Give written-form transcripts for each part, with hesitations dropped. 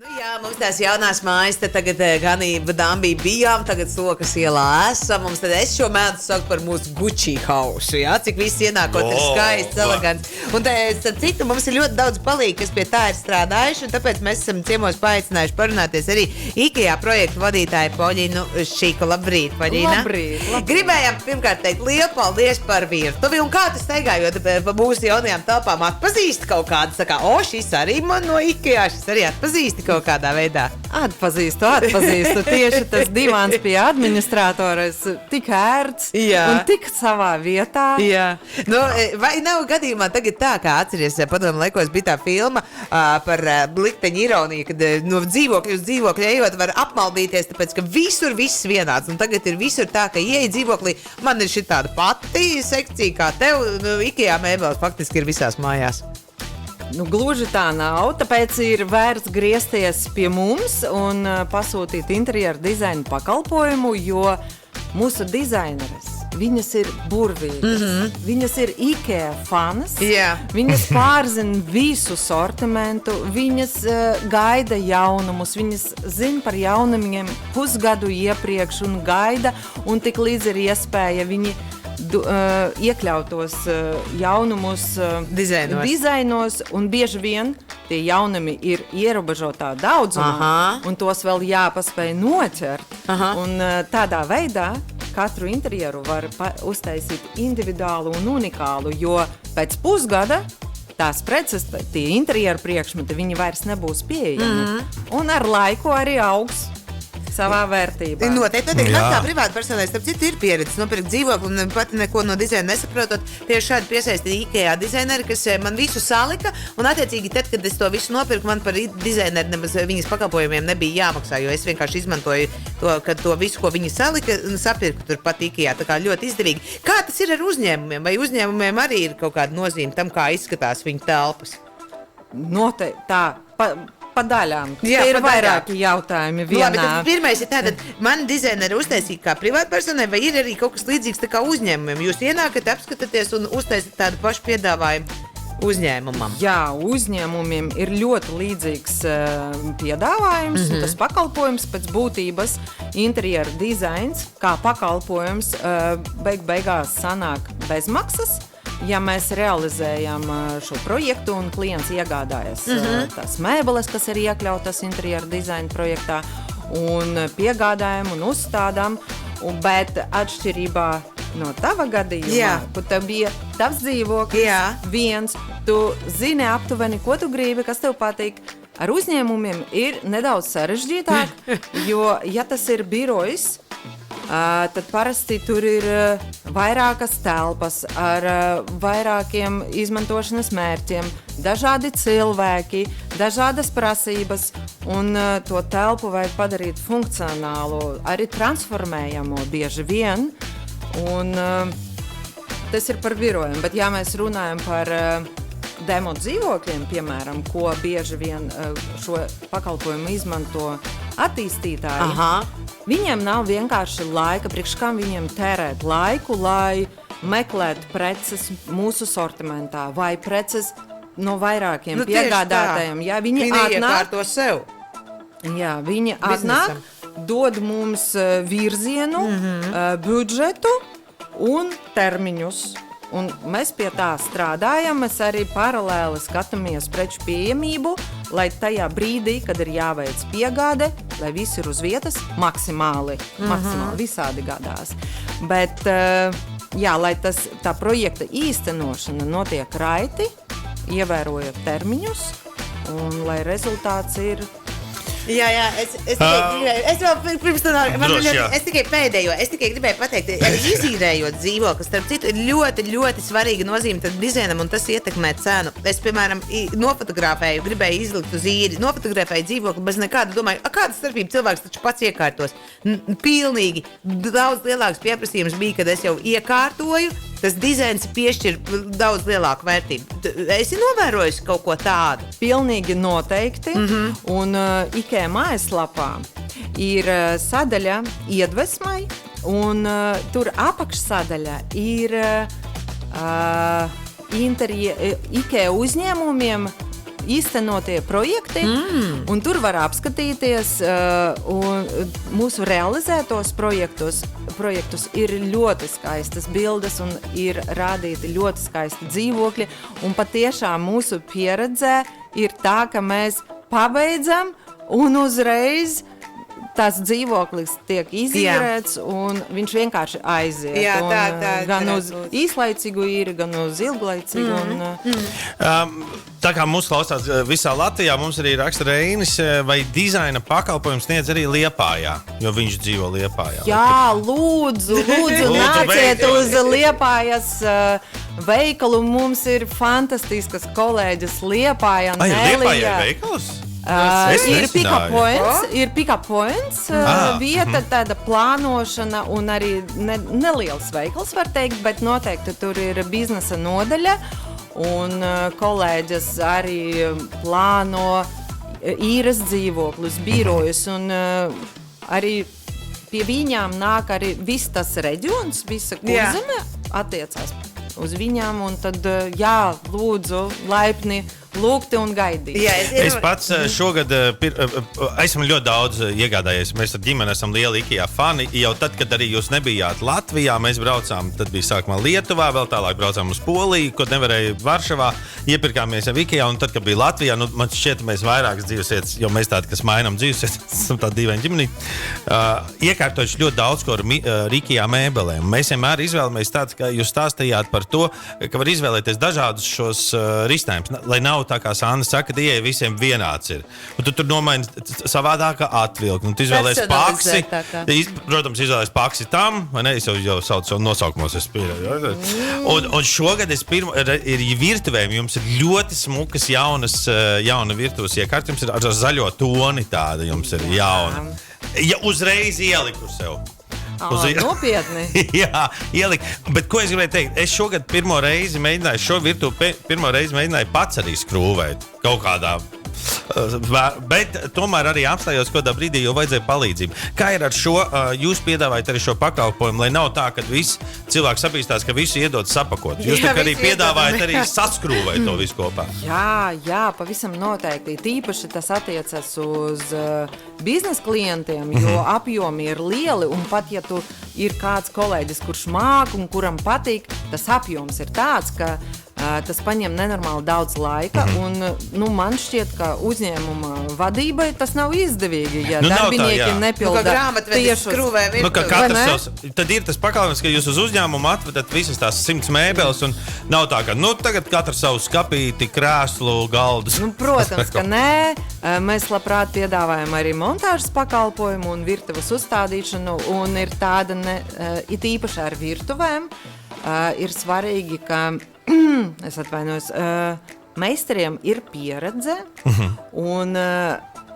Jā, mums tās jaunās mājas, te tagad ganība Dambī bijām, tagad Sokas ielā esam. Mums tad es šo mēdu sauku par mūsu Gucci hausu, jā, cik viss ienākot ir skaists, elegants. Un te, starp citu, mums ir ļoti daudz palīgi, kas pie tā ir strādājuši, un tāpēc mēs esam ciemos paaicinājuši parunāties arī IKEA projektu vadītāju Poļinu Šīku. Labrīt, Poļina. Labrīt. Gribējām pirmkārt teikt lielu paldies par virtuvi, un kā tu staigājot pa mūsu jaunajām telpām atpazīsti kaut kādu, saka, šis arī man no IKEA, šis arī atpazīsti kaut kādā veidā. Atpazīstu. Tieši tas divāns pie administratoras tik ērts un tik savā vietā. Jā. Nu, vai nav gadījumā tagad tā, kā atceries, padomu laikos bija tā filma par likteņa ironiju, kad no dzīvokļa uz dzīvokļu ejot var apmaldīties, tāpēc, ka visur viss vienāds. Un tagad ir visur tā, ka ieej dzīvoklī, man ir šī tāda pati sekcija kā tev, IKEA mēbeles faktiski ir visās mājās. Nu, gluži tā nav, tāpēc ir vērts griezties pie mums un pasūtīt interjeru dizainu pakalpojumu, jo mūsu dizaineres, viņas ir burvīgas, viņas ir IKEA fanas, viņas pārzina visu sortimentu, viņas gaida jaunumus, viņas zina par jaunumiem pusgadu iepriekš un gaida, un tik līdz ir iespēja viņi iekļautos jaunumus dizainos, un bieži vien tie jaunumi ir ierobežotā daudzumā, un tos vēl jāpaspēj noķert. Un tādā veidā katru interjeru var uztaisīt individuālu un unikālu, jo pēc pusgada tās preces, tie interjeru priekšmeti, viņi vairs nebūs pieejami. Un ar laiku arī augs savā vērtībā. Noteikti. Man kā privāta personai, starp citu, ir pieredze nopirkt dzīvokli un pat neko no dizaina nesaprotot. Tieši šādi piesaistīja IKEA dizaineri, kas man visu salika, un attiecīgi tad, kad es to visu nopirku, man par dizaineri nemaz viņas pakalpojumiem nebija jāmaksā, jo es vienkārši izmantoju to, kad to visu, ko viņi salika, sapirku turpat IKEA. Tā kā ļoti izdevīgi. Kā tas ir ar uzņēmumiem? Vai uzņēmumiem arī ir kaut kāda nozīme tam, kā izskatās viņu telpas? Noteikti tā. Pa daļām. Tie ir vairāki jautājumi vienā. Labi, tad pirmais ir tātad, man dizaineri uztaisīt kā privātpersonai, vai ir arī kaut kas līdzīgs tā kā uzņēmumiem? Jūs ienākat, apskatāties un uztaisat tādu pašu piedāvājumu uzņēmumam? Jā, uzņēmumiem ir ļoti līdzīgs piedāvājums, tas pakalpojums pēc būtības interjeru dizains, kā pakalpojums beigās sanāk bezmaksas. Ja mēs realizējam šo projektu un klients iegādājas tās mēbeles, kas ir iekļautas interjeru dizaina projektā, un piegādājam un uzstādām, bet atšķirībā no tava gadījumā, kur tev bija tavs dzīvoklis, viens, tu zini aptuveni, ko tu gribi, kas tev patīk. Ar uzņēmumiem ir nedaudz sarežģītāk, jo, ja tas ir birojs, tad parasti tur ir vairākas telpas ar vairākiem izmantošanas mērķiem, dažādi cilvēki, dažādas prasības, un to telpu vajag padarīt funkcionālu, arī transformējamu bieži vien, un tas ir par birojiem, bet ja mēs runājam par demo dzīvokļiem, piemēram, ko bieži vien šo pakalpojumu izmanto attīstītāji, viņiem nav vienkārši laika, priekš kam viņiem tērēt laiku, lai meklētu preces mūsu sortimentā vai preces no vairākiem piegādātājiem. Ja viņi iekārto sev. Jā, viņi atnāk, dod mums virzienu, budžetu un termiņus. Un mēs pie tā strādājam, mēs arī paralēli skatāmies preču pieejamību, lai tajā brīdī, kad ir jāveic piegāde, lai viss ir uz vietas maksimāli visādi gadās. Bet, jā, lai tā projekta īstenošana notiek raiti, ievērojot termiņus, un lai rezultāts ir... Jā, es tikai pēdējo, es tikai gribēju pateikt, izīrējot dzīvokli, starp citu, ir ļoti, ļoti svarīga nozīme tad dizainam, un tas ietekmē cenu. Es, piemēram, nofotografēju, gribēju izlikt uz īri, nofotografēju dzīvokli bez nekāda, domāju, kāda starpība cilvēks taču pats iekārtos. Pilnīgi daudz lielāks pieprasījums bija, kad es jau iekārtoju, tas dizains piešķir daudz lielāku vērtību. Esi novērojis kaut ko tādu? Pilnīgi noteikti. Un IKEA mājaslapā ir sadaļa iedvesmai, un tur apakšsadaļa ir IKEA uzņēmumiem īstenotie projekti, un tur var apskatīties mūsu realizētos projektus ir ļoti skaistas bildes un ir rādīti ļoti skaisti dzīvokļi, un patiešām mūsu pieredzē ir tā, ka mēs pabeidzam un uzreiz tas dzīvoklis tiek izīrēts, un viņš vienkārši aiziet. Jā, gan uz īslaicīgu īri, gan uz ilglaicīgu. Tā kā mūs klausās visā Latvijā, mums arī raksta Reinis, vai dizaina pakalpojums sniedz arī Liepājā, jo viņš dzīvo Liepājā. Jā, lūdzu, nāciet uz Liepājas veikalu. Mums ir fantastiskas kolēģis Liepājā. Liepājā veikals? Ir pick-up points, vieta, tāda plānošana un arī neliels veikals, var teikt, bet noteikti tur ir biznesa nodaļa un kolēģis arī plāno īres dzīvokļus, birojus un arī pie viņām nāk arī viss tas reģions, visa Kurzeme attiecās uz viņām un tad, lūdzu, laipni lūgti un gaidīt. Es pats šogad esmu ļoti daudz iegādājies. Mēs ar ģimeni esam lieli IKEA fani. Jau tad, kad arī jūs nebijāt Latvijā, mēs braucām, tad bija sākumā Lietuvā, vēl tālāk braucām uz Poliju, ko nevarēja Varšavā. Iepirkāmies jau IKEA, un tad, kad bija Latvijā, man šķiet, mēs vairākas dzīvesvietas, jo mēs tādi, kas mainām dzīvesvietas, esam tādi dīvaini ģimeni, iekārtojuši ļoti daudz ko ar IKEA mēbelēm. Mēs vienmēr izvēlamies tāds, ka jūs stāstījāt par to, ka var izvēlēties dažādus šos risinājumus, lai nav tā kā Sanda saka, ka ieeja visiem vienāds ir. Un tu tur nomaini savādākā atvilkt. Un tu izvēlēs paksi. Protams, izvēlēs paksi tam, vai ne? Es jau saucu savu nosaukumos. Un šogad ir virtuvēm. Jums ir ļoti smukas jauna virtuves iekārta. Jums ir ar zaļo toni tāda. Jums ir jauna. Ja uzreiz ieliku sev. Nopietni. Jā, ielikt. Bet ko es gribēju teikt? Es šogad pirmo reizi mēģināju pats arī skrūvēt kaut kādā. Bet tomēr arī apstājos kādā brīdī, jo vajadzēja palīdzību. Kā ir ar šo? Jūs piedāvājat arī šo pakalpojumu, lai nav tā, ka visi cilvēki sapīstās, ka visu iedod sapakot. Jūs arī piedāvājat arī saskrūvēt to visu kopā. Jā, pavisam noteikti. Tīpaši tas attiecas uz biznesa klientiem, jo apjomi ir lieli, un pat ja tu ir kāds kolēģis, kurš māk un kuram patīk, tas apjoms ir tāds, ka tas paņem nenormāli daudz laika, un man šķiet, ka uzņēmuma vadībai tas nav izdevīgi, ja darbiniekiem nepilda tieši skrūvē virtuves. Tad ir tas pakalpojums, ka jūs uz uzņēmumu atvedat visas tās 100 mēbeles, un nav tā, ka tagad katrs savu skapīti, krēslu, galdus. Protams, ka nē. Mēs labprāt piedāvājam arī montāžas pakalpojumu un virtuves uzstādīšanu, un ir tāda, it īpaši ar virtuvēm, ir svarīgi, ka es atvainojos, meistariem ir pieredze, un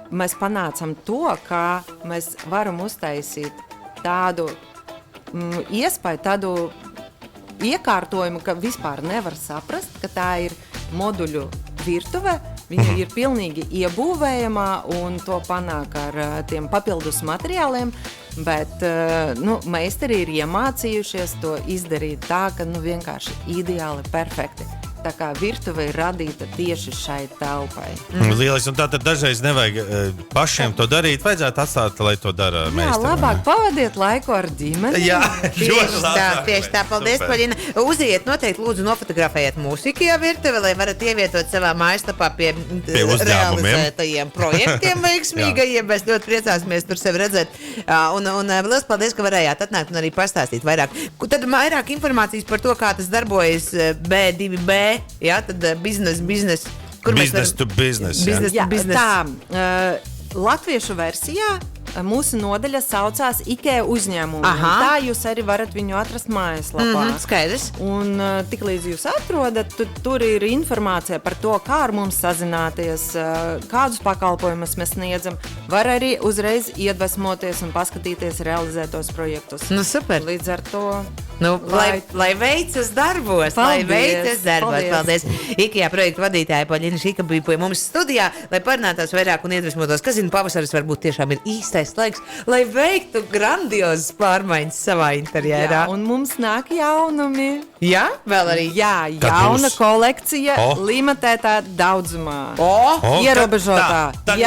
mēs panācam to, ka mēs varam uztaisīt tādu iespēju, tādu iekārtojumu, ka vispār nevar saprast, ka tā ir moduļu virtuve. Viņa ir pilnīgi iebūvējamā un to panāk ar tiem papildus materiāliem, bet meistari ir iemācījušies to izdarīt tā, ka vienkārši ideāli, perfekti. Tā kā virtuve ir radīta tieši šai telpai. Lieliski, un tātad dažreiz nevajag pašiem to darīt, vajadzētu atstāt, lai to dara meistari. Jā, labāk pavadiet laiku ar ģimeni. Jā, tieši tā, paldies, Paļina. Uziet noteikti, lūdzu, nofotografējiet mūsu IKEA virtuve, lai varat ievietot savā mājaslapā pie realizētajiem projektiem veiksmīgajiem. Mēs ļoti priecāsimies tur sevi redzēt. Un liels paldies, ka varējāt atnākt un arī pastāstīt vairāk. Tad vairāk informācijas par to, kā tas darbojas B2B. Jā, tad business. Business to business. Tā, latviešu versijā mūsu nodaļa saucās IKEA uzņēmumi. Tā jūs arī varat viņu atrast mājaslapā. Skaidrs. Un tiklīdz jūs atrodat, tur ir informācija par to, kā ar mums sazināties, kādus pakalpojumus mēs sniedzam. Var arī uzreiz iedvesmoties un paskatīties realizētos projektus. Super. Līdz ar to Nu, lai veicas darbos, paldies. IKEA projektu vadītāja Paļina Šika bija pie mums studijā, lai parunātos vairāk un iedvesmotos, kas zina, pavasaris varbūt tiešām ir īstais laiks, lai veiktu grandiozas pārmaiņas savā interjerā. Jā, un mums nāk jaunumi. Jā, vēl arī. Jā, jauna kolekcija limitētā daudzumā. Ierobežotā. Tā,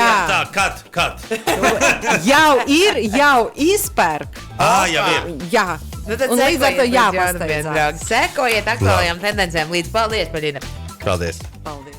kad? Jau izpērk. Jau ir. Jā. Nu, tad un līdz ar to sekojiet, jāpasteidzās. sekojiet aktuālajām tendencēm līdz. Paldies, Paļina! Paldies! Paldies!